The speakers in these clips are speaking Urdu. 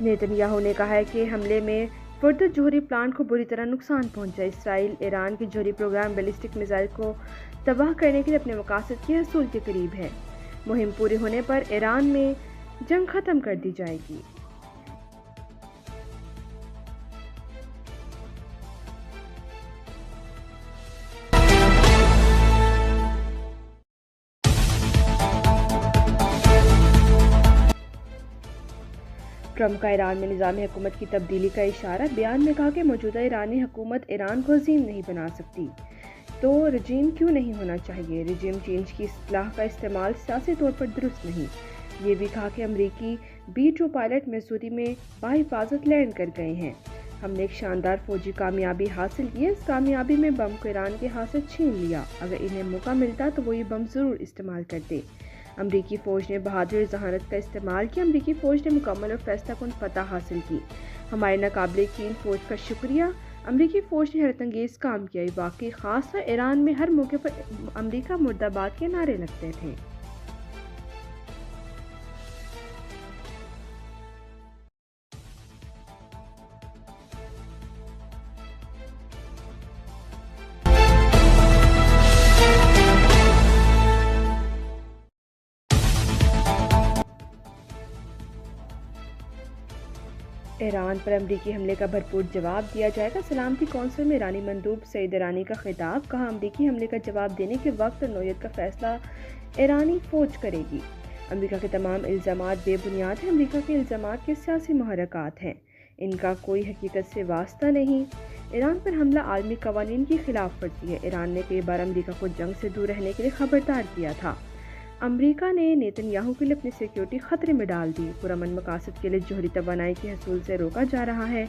نیتن یاہو نے کہا ہے کہ حملے میں فردر جوہری پلانٹ کو بری طرح نقصان پہنچا۔ اسرائیل ایران کے جوہری پروگرام بیلسٹک میزائل کو تباہ کرنے کے لیے اپنے مقاصد کے حصول کے قریب ہے۔ مہم پوری ہونے پر ایران میں جنگ ختم کر دی جائے گی۔ ٹرمپ کا ایران میں نظام حکومت کی تبدیلی کا اشارہ۔ بیان میں کہا کہ موجودہ ایرانی حکومت ایران کو عظیم نہیں بنا سکتی تو رجیم کیوں نہیں ہونا چاہیے۔ رجیم چینج کی اصطلاح کا استعمال سیاسی طور پر درست نہیں۔ یہ بھی کہا کہ امریکی B-2 پائلٹ میسوری میں بحفاظت لینڈ کر گئے ہیں۔ ہم نے ایک شاندار فوجی کامیابی حاصل کی ہے۔ اس کامیابی میں بم کو ایران کے ہاتھ سے چھین لیا۔ اگر انہیں موقع ملتا تو وہ یہ بم ضرور استعمال کرتے۔ امریکی فوج نے بہادر ذہانت کا استعمال کیا۔ امریکی فوج نے مکمل اور فیصلہ کن فتح حاصل کی۔ ہمارے ناقابل یقین فوج کا شکریہ۔ امریکی فوج نے حیرت انگیز کام کیا۔ یہ واقعی خاص تھا۔ ایران میں ہر موقع پر امریکہ مرد آباد کے نعرے لگتے تھے۔ ایران پر امریکی حملے کا بھرپور جواب دیا جائے گا۔ سلامتی کونسل میں ایرانی مندوب سعید ایرانی کا خطاب۔ کہا امریکی حملے کا جواب دینے کے وقت اور نوعیت کا فیصلہ ایرانی فوج کرے گی۔ امریکہ کے تمام الزامات بے بنیاد ہیں۔ امریکہ کے الزامات کے سیاسی محرکات ہیں۔ ان کا کوئی حقیقت سے واسطہ نہیں۔ ایران پر حملہ عالمی قوانین کی خلاف ورزی ہے۔ ایران نے کئی بار امریکہ کو جنگ سے دور رہنے کے لیے خبردار کیا تھا۔ امریکہ نے نیتن یاہو کے لیے اپنی سیکیورٹی خطرے میں ڈال دی۔ پرامن مقاصد کے لیے جوہری توانائی کے حصول سے روکا جا رہا ہے۔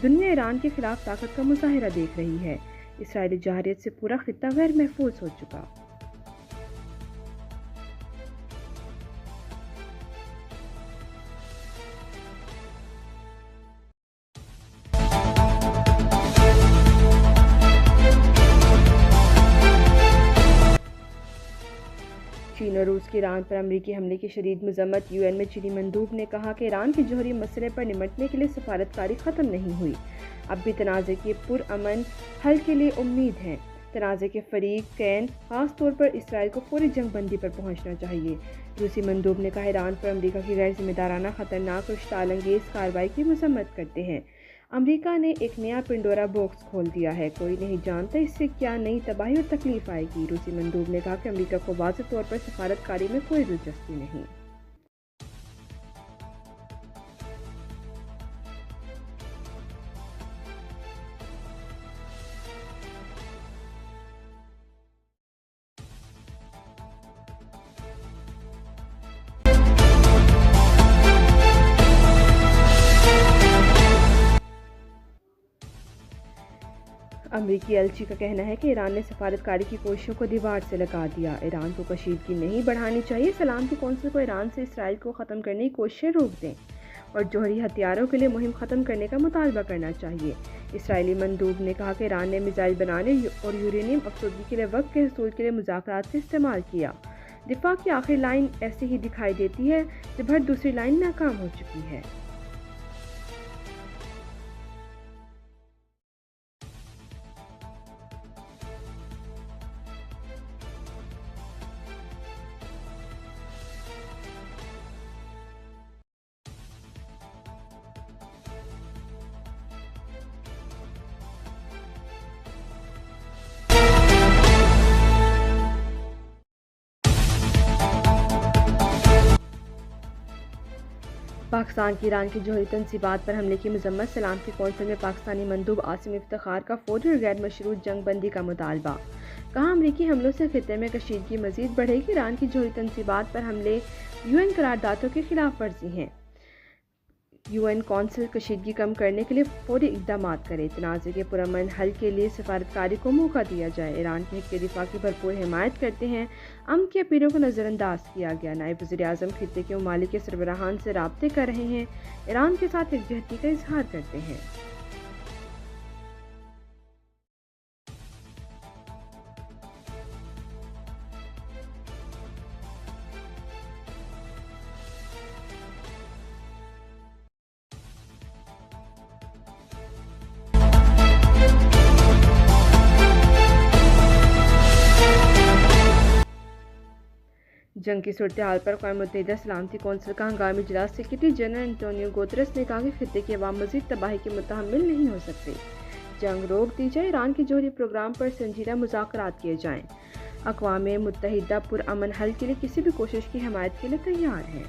دنیا ایران کے خلاف طاقت کا مظاہرہ دیکھ رہی ہے۔ اسرائیلی جارحیت سے پورا خطہ غیر محفوظ ہو چکا۔ چین اور روس کی ایران پر امریکی حملے کی شدید مذمت۔ UN میں چینی مندوب نے کہا کہ ایران کے جوہری مسئلے پر نمٹنے کے لیے سفارتکاری ختم نہیں ہوئی۔ اب بھی تنازع کے پرامن حل کے لیے امید ہے۔ تنازع کے فریقین خاص طور پر اسرائیل کو فوری جنگ بندی پر پہنچنا چاہیے۔ روسی مندوب نے کہا ایران پر امریکہ کی غیر ذمہ دارانہ، خطرناک اور اشتعال انگیز کارروائی کی مذمت کرتے ہیں۔ امریکہ نے ایک نیا پنڈورا باکس کھول دیا ہے۔ کوئی نہیں جانتا اس سے کیا نئی تباہی اور تکلیف آئے گی۔ روسی مندوب نے کہا کہ امریکہ کو واضح طور پر سفارتکاری میں کوئی دلچسپی نہیں۔ امریکی ایلچی کا کہنا ہے کہ ایران نے سفارتکاری کی کوششوں کو دیوار سے لگا دیا۔ ایران کو کشیدگی نہیں بڑھانی چاہیے۔ سلامتی کونسل کو ایران سے اسرائیل کو ختم کرنے کی کوششیں روک دیں اور جوہری ہتھیاروں کے لیے مہم ختم کرنے کا مطالبہ کرنا چاہیے۔ اسرائیلی مندوب نے کہا کہ ایران نے میزائل بنانے اور یورینیم افزودگی کے لیے وقت کے حصول کے لیے مذاکرات کا استعمال کیا۔ دفاع کی آخری لائن ایسے ہی دکھائی دیتی ہے جب ہر دوسری لائن ناکام ہو چکی ہے۔ پاکستان کی ایران کی جوہری تنصیبات پر حملے کی مذمت۔ سلامتی کونسل میں پاکستانی مندوب عاصم افتخار کا فوری اور غیر مشروط جنگ بندی کا مطالبہ۔ کہا امریکی حملوں سے خطے میں کشیدگی مزید بڑھے گی۔ ایران کی جوہری تنصیبات پر حملے UN قراردادوں کی خلاف ورزی ہیں۔ UN کونسل کشیدگی کم کرنے کے لیے فوری اقدامات کرے۔ تنازع کے پرامن حل کے لیے سفارتکاری کو موقع دیا جائے۔ ایران کے حق کے دفاع کی بھرپور حمایت کرتے ہیں۔ امن کی اپیلوں کو نظر انداز کیا گیا۔ نائب وزیر اعظم خطے کے ممالک کے سربراہان سے رابطے کر رہے ہیں۔ ایران کے ساتھ یکجہتی کا اظہار کرتے ہیں۔ جنگ کی صورتحال پر اقوام متحدہ سلامتی کونسل کا ہنگامی اجلاس سیکرٹری جنرل انٹونیو گوتریس نے کہا کہ خطے کے عوام مزید تباہی کے متحمل نہیں ہو سکتے۔ جنگ روک دی جائے، ایران کے جوہری پروگرام پر سنجیدہ مذاکرات کیے جائیں۔ اقوام متحدہ پرامن حل کے لیے کسی بھی کوشش کی حمایت کے لیے تیار ہے۔